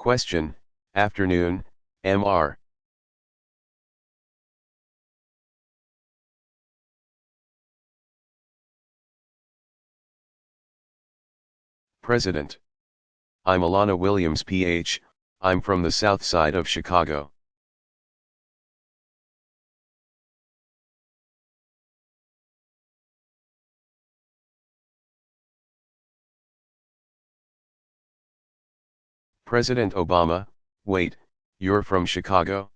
Question, afternoon, Mr. President. I'm Alana Williams PH, I'm from the south side of Chicago. President Obama, wait, you're from Chicago?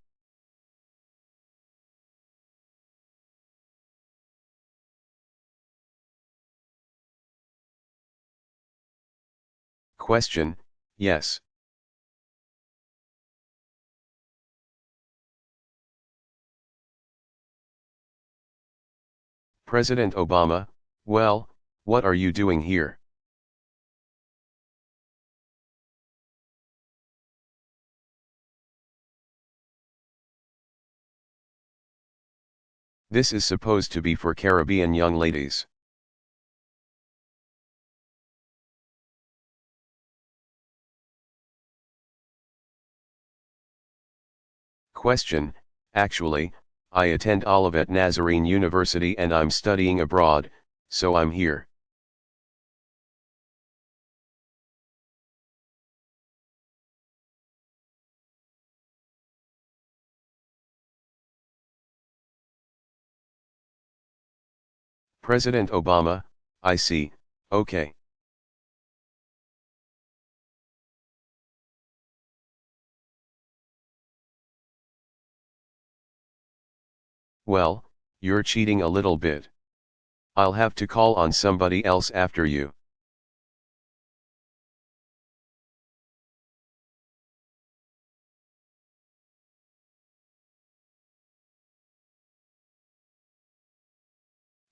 Question, yes. President Obama, well, what are you doing here? This is supposed to be for Caribbean young ladies. Question, actually, I attend Olivet Nazarene University and I'm studying abroad, so I'm here. President Obama, I see, okay. Well, you're cheating a little bit. I'll have to call on somebody else after you.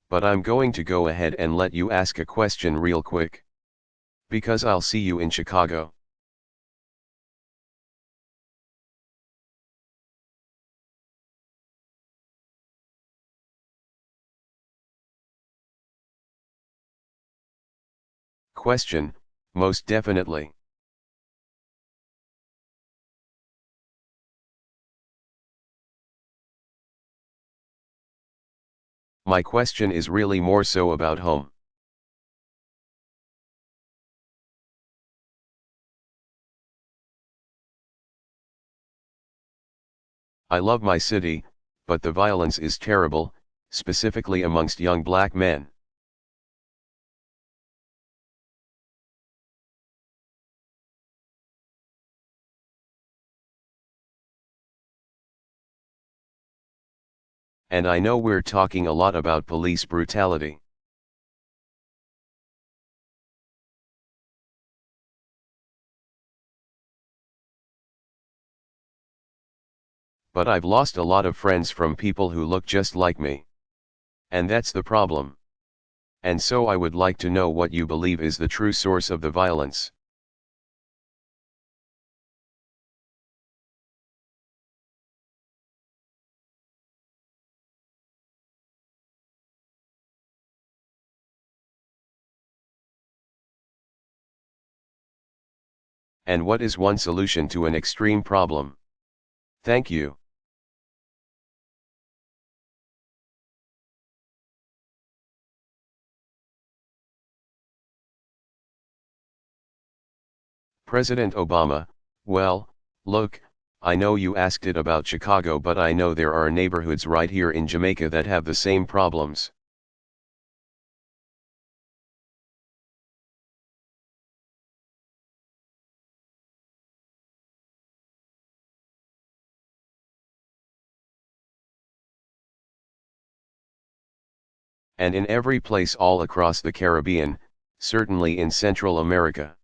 But I'm going to go ahead and let you ask a question real quick. Because I'll see you in Chicago. Question, most definitely. My question is really more so about home. I love my city, but the violence is terrible, specifically amongst young black men. And I know we're talking a lot about police brutality. But I've lost a lot of friends from people who look just like me. And that's the problem. And so I would like to know what you believe is the true source of the violence. And what is one solution to an extreme problem? Thank you. President Obama, well, look, I know you asked it about Chicago, but I know there are neighborhoods right here in Jamaica that have the same problems. And in every place all across the Caribbean, certainly in Central America.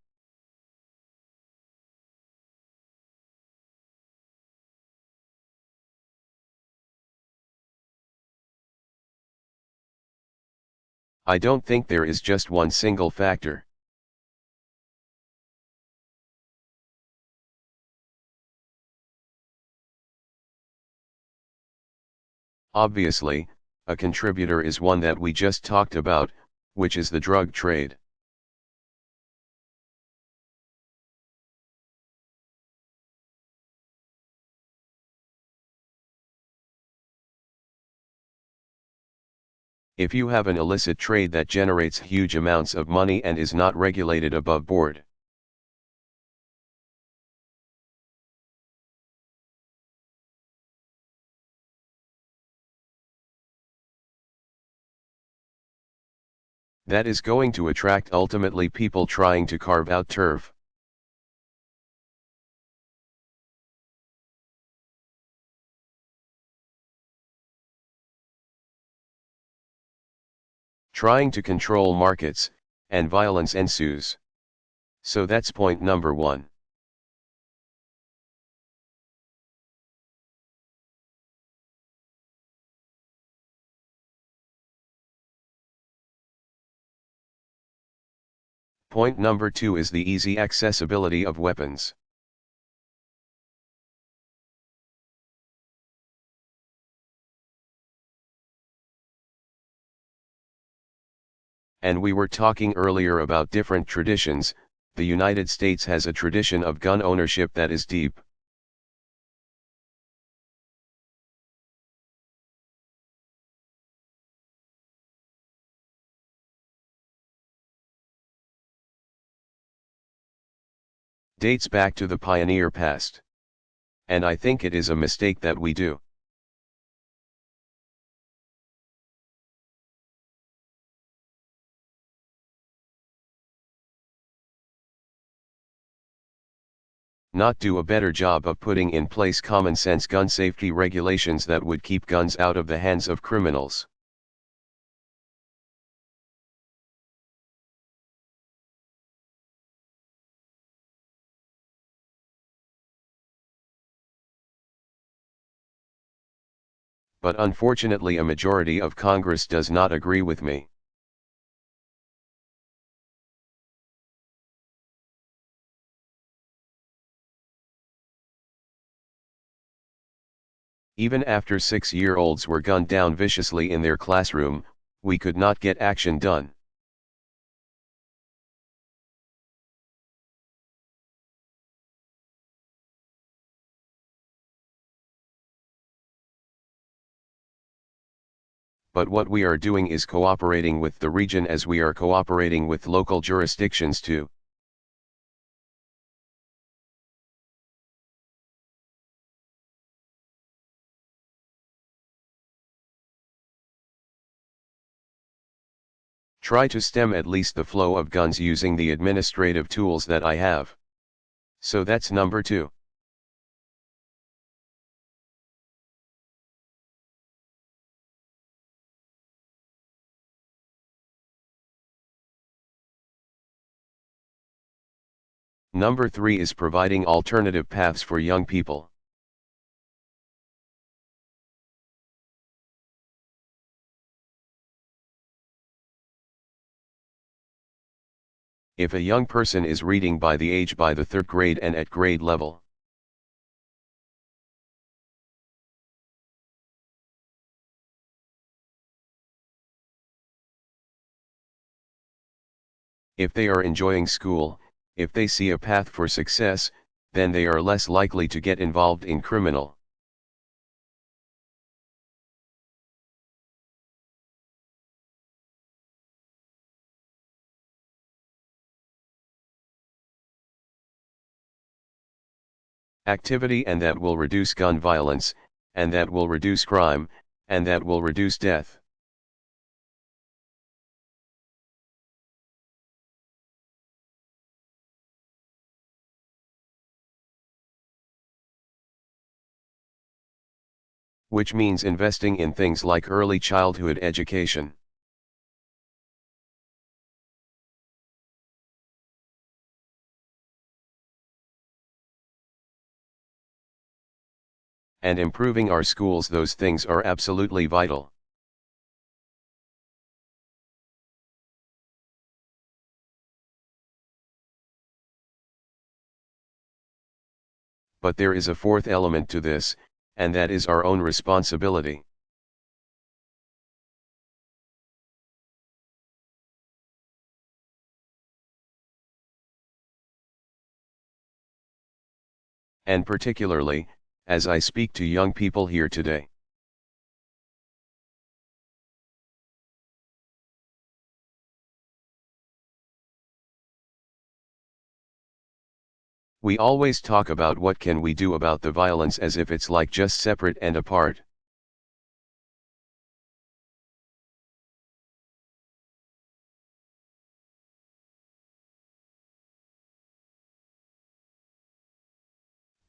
I don't think there is just one single factor. Obviously, a contributor is one that we just talked about, which is the drug trade. If you have an illicit trade that generates huge amounts of money and is not regulated above board. That is going to attract ultimately people trying to carve out turf. Trying to control markets, and violence ensues. So that's point number 1. Point number 2 is the easy accessibility of weapons. And we were talking earlier about different traditions. The United States has a tradition of gun ownership that is deep. Dates back to the pioneer past. And I think it is a mistake that we do. Not do a better job of putting in place common sense gun safety regulations that would keep guns out of the hands of criminals. But unfortunately a majority of Congress does not agree with me. Even after 6-year-olds were gunned down viciously in their classroom, we could not get action done. But what we are doing is cooperating with the region as we are cooperating with local jurisdictions too. Try to stem at least the flow of guns using the administrative tools that I have. So that's number 2. Number 3 is providing alternative paths for young people. If a young person is reading by the 3rd grade and at grade level, if they are enjoying school, if they see a path for success, then they are less likely to get involved in criminal. Activity, and that will reduce gun violence, and that will reduce crime, and that will reduce death. Which means investing in things like early childhood education. And improving our schools. Those things are absolutely vital. But there is a 4th element to this, and that is our own responsibility. And particularly, as I speak to young people here today. We always talk about what can we do about the violence as if it's like just separate and apart.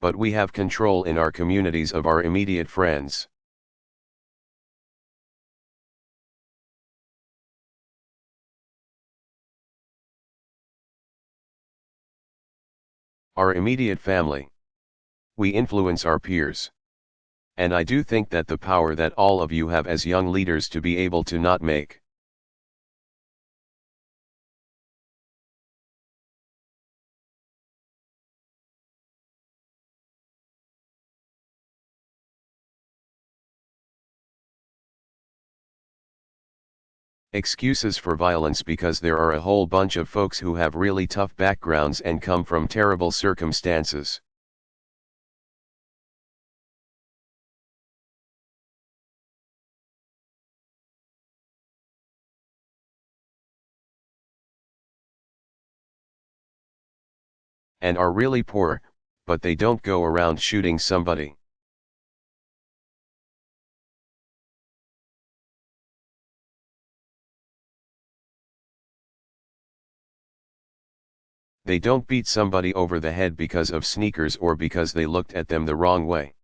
But we have control in our communities of our immediate friends. Our immediate family. We influence our peers. And I do think that the power that all of you have as young leaders to be able to not make excuses for violence, because there are a whole bunch of folks who have really tough backgrounds and come from terrible circumstances. And are really poor, but they don't go around shooting somebody. They don't beat somebody over the head because of sneakers or because they looked at them the wrong way.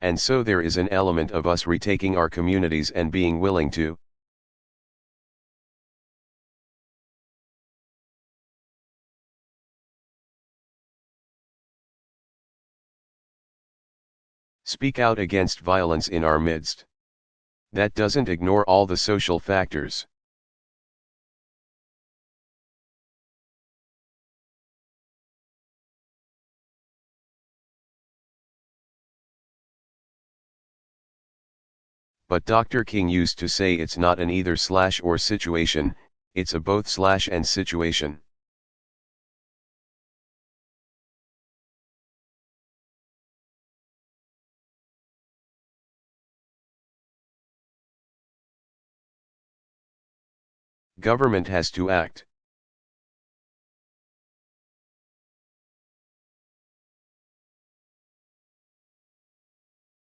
And so there is an element of us retaking our communities and being willing to speak out against violence in our midst. That doesn't ignore all the social factors. But Dr. King used to say it's not an either/or situation, it's a both/and situation. Government has to act.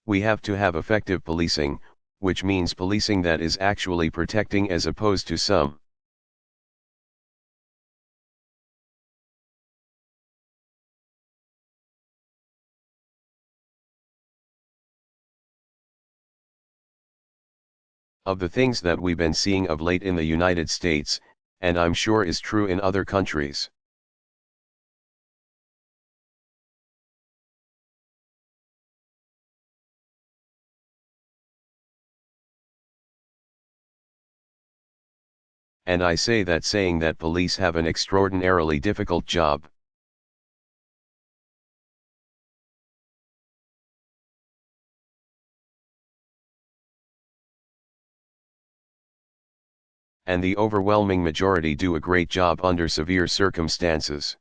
We have to have effective policing, which means policing that is actually protecting as opposed to some. Of the things that we've been seeing of late in the United States, and I'm sure is true in other countries. And I say that saying that police have an extraordinarily difficult job. And the overwhelming majority do a great job under severe circumstances.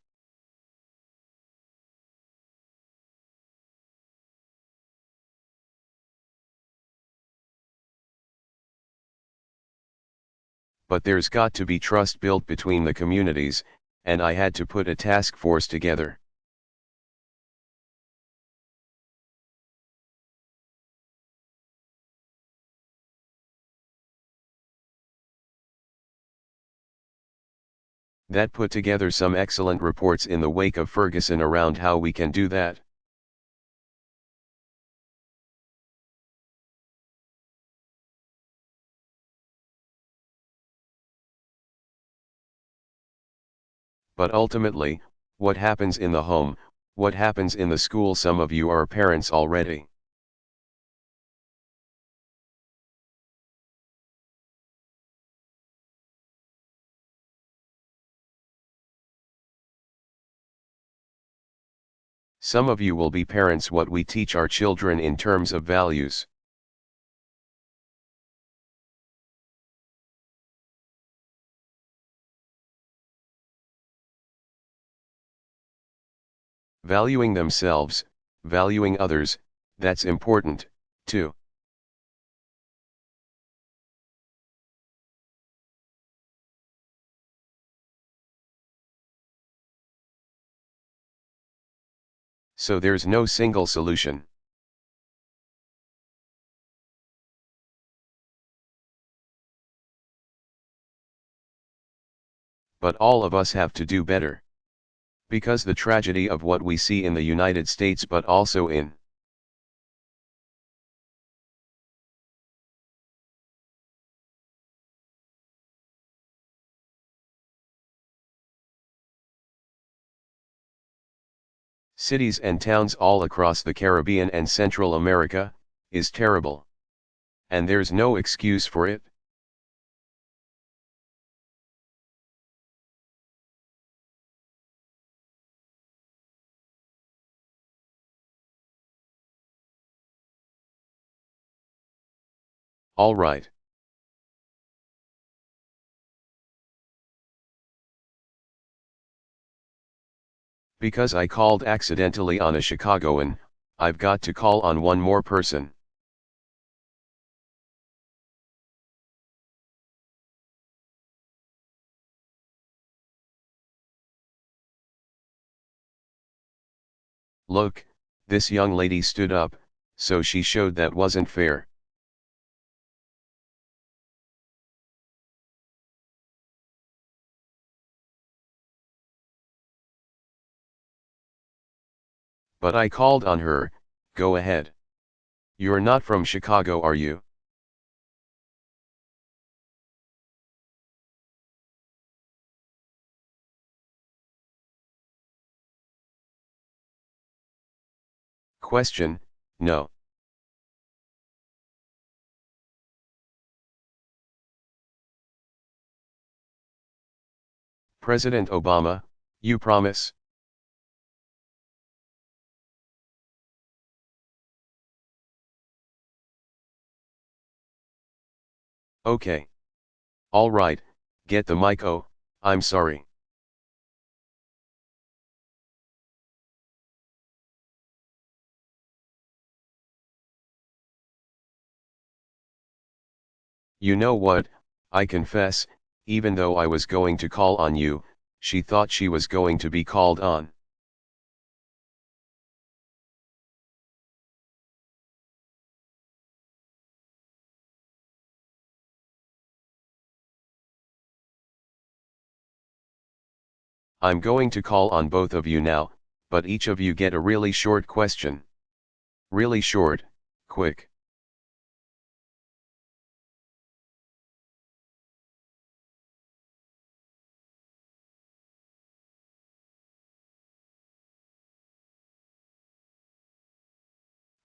But there's got to be trust built between the communities, and I had to put a task force together. That put together some excellent reports in the wake of Ferguson around how we can do that. But ultimately, what happens in the home, what happens in the school? Some of you are parents already. Some of you will be parents. What we teach our children in terms of values. Valuing themselves, valuing others, that's important, 2. So there's no single solution. But all of us have to do better. Because the tragedy of what we see in the United States but also in cities and towns all across the Caribbean and Central America, is terrible. And there's no excuse for it. All right. Because I called accidentally on a Chicagoan, I've got to call on one more person. Look, this young lady stood up, so she showed that wasn't fair. But I called on her, go ahead. You're not from Chicago, are you? Question, no. President Obama, you promise? Okay. All right, get the mic. Oh, I'm sorry. You know what, I confess, even though I was going to call on you, she thought she was going to be called on. I'm going to call on both of you now, but each of you get a really short question. Really short, quick.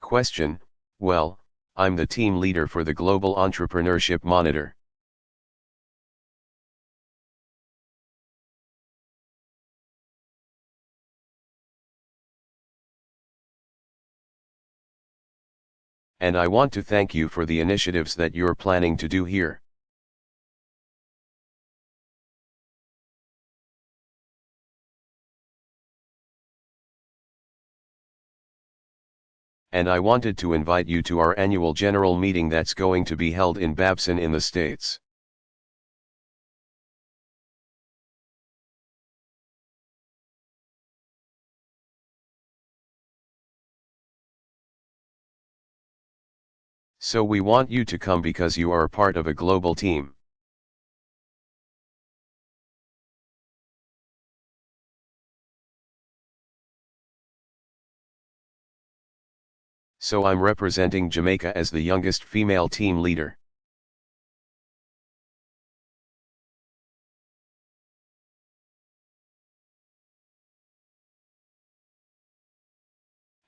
Question, well, I'm the team leader for the Global Entrepreneurship Monitor. And I want to thank you for the initiatives that you're planning to do here. And I wanted to invite you to our annual general meeting that's going to be held in Babson in the States. So we want you to come because you are part of a global team. So I'm representing Jamaica as the youngest female team leader.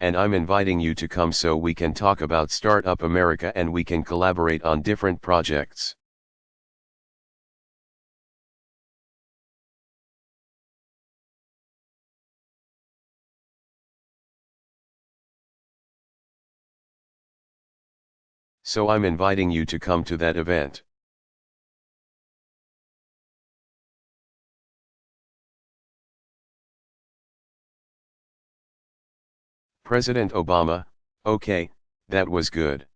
And I'm inviting you to come so we can talk about Startup America and we can collaborate on different projects. So I'm inviting you to come to that event. President Obama, okay, that was good.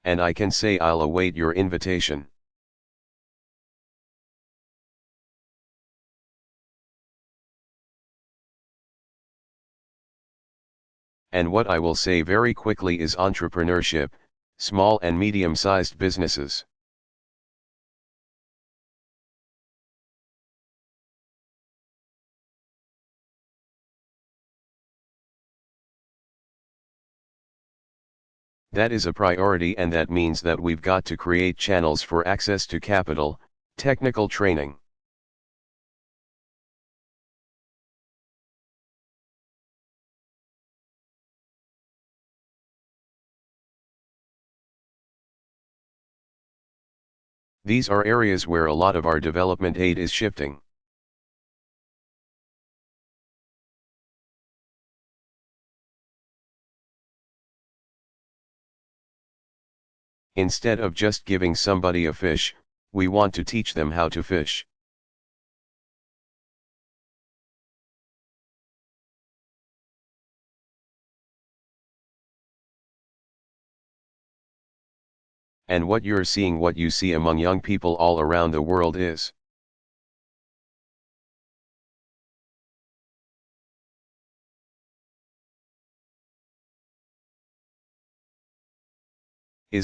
and I can say I'll await your invitation. And what I will say very quickly is entrepreneurship, small and medium-sized businesses. That is a priority, and that means that we've got to create channels for access to capital, technical training. These are areas where a lot of our development aid is shifting. Instead of just giving somebody a fish, we want to teach them how to fish. And what you're seeing, what you see among young people all around the world is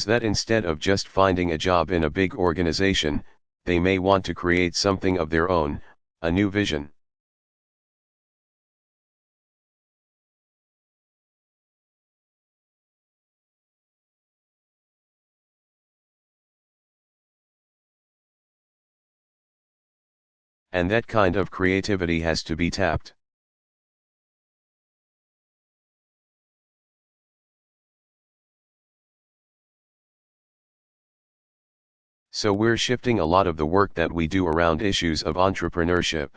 that instead of just finding a job in a big organization, they may want to create something of their own, a new vision. And that kind of creativity has to be tapped. So we're shifting a lot of the work that we do around issues of entrepreneurship.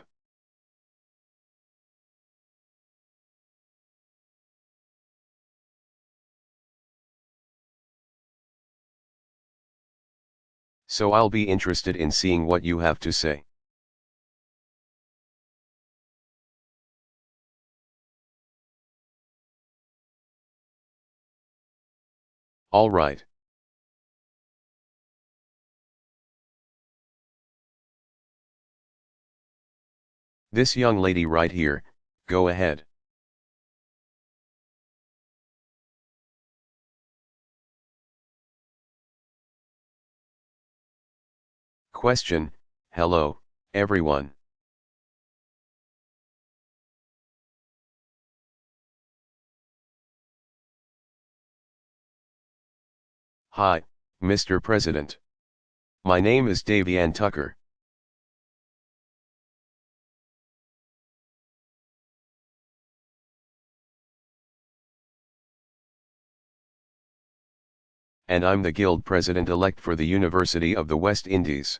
So I'll be interested in seeing what you have to say. All right. This young lady right here, go ahead. Question, hello, everyone. Hi, Mr. President. My name is Davian Tucker. And I'm the Guild President-elect for the University of the West Indies.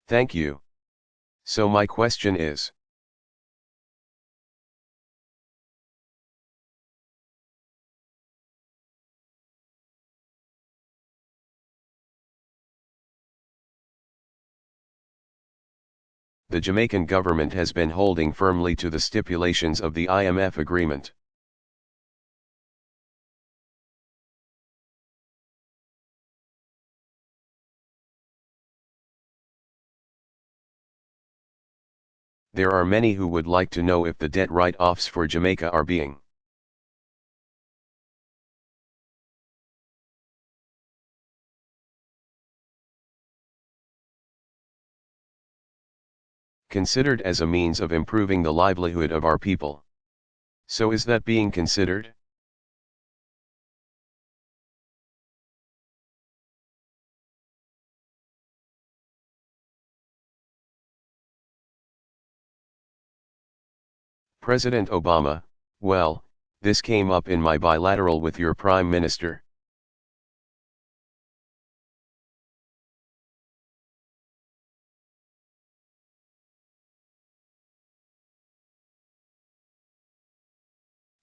Thank you. So my question is, the Jamaican government has been holding firmly to the stipulations of the IMF agreement. There are many who would like to know if the debt write-offs for Jamaica are being considered as a means of improving the livelihood of our people. So is that being considered? President Obama, well, this came up in my bilateral with your Prime Minister.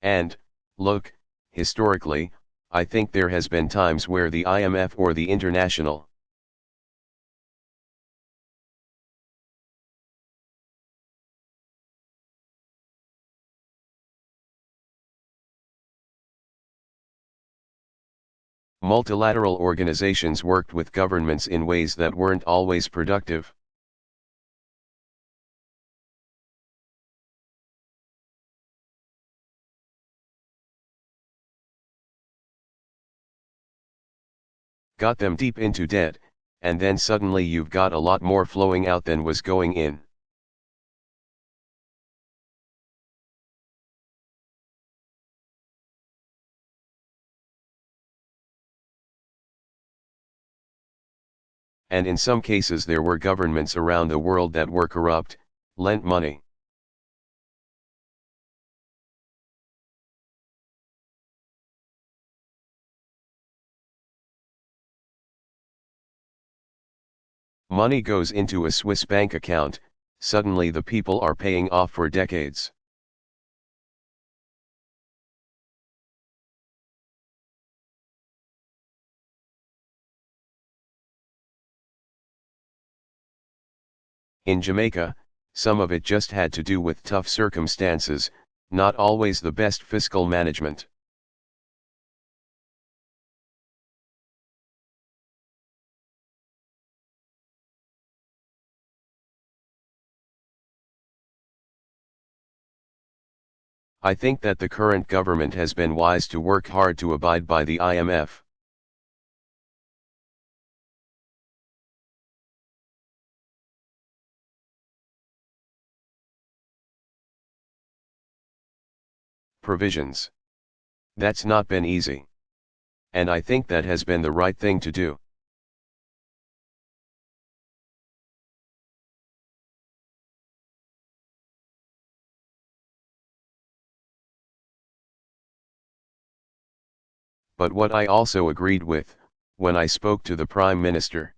And, look, historically, I think there has been times where the IMF or the international Multilateral organizations worked with governments in ways that weren't always productive. Got them deep into debt, and then suddenly you've got a lot more flowing out than was going in. And in some cases there were governments around the world that were corrupt, lent money. Money goes into a Swiss bank account, suddenly the people are paying off for decades. In Jamaica, some of it just had to do with tough circumstances, not always the best fiscal management. I think that the current government has been wise to work hard to abide by the IMF. Provisions. That's not been easy. And I think that has been the right thing to do. But what I also agreed with, when I spoke to the Prime Minister,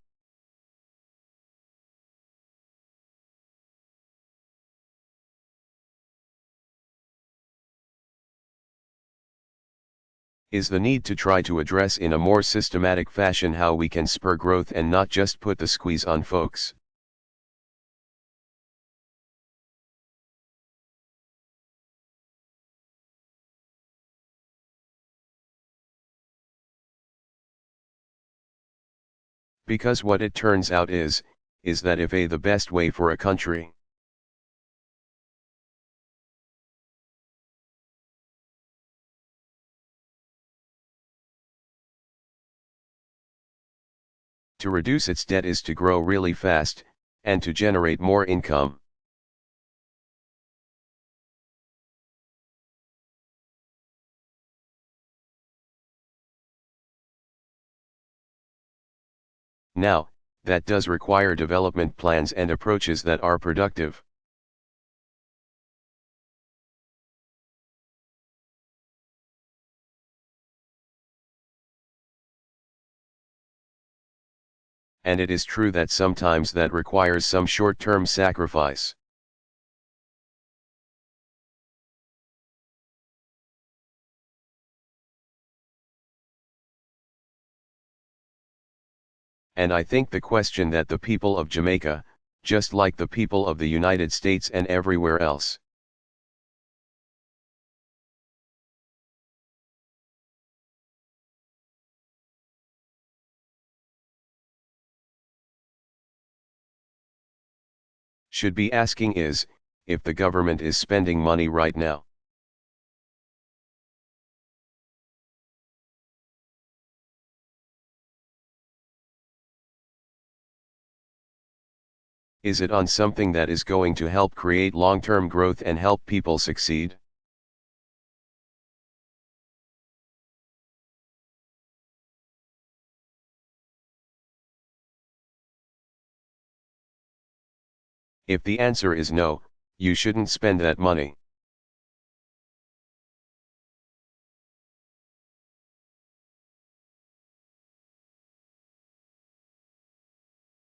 is the need to try to address in a more systematic fashion how we can spur growth and not just put the squeeze on folks. Because what it turns out is that if the best way for a country to reduce its debt is to grow really fast, and to generate more income. Now, that does require development plans and approaches that are productive. And it is true that sometimes that requires some short-term sacrifice. And I think the question that the people of Jamaica, just like the people of the United States and everywhere else, should be asking is, if the government is spending money right now, is it on something that is going to help create long-term growth and help people succeed? If the answer is no, you shouldn't spend that money.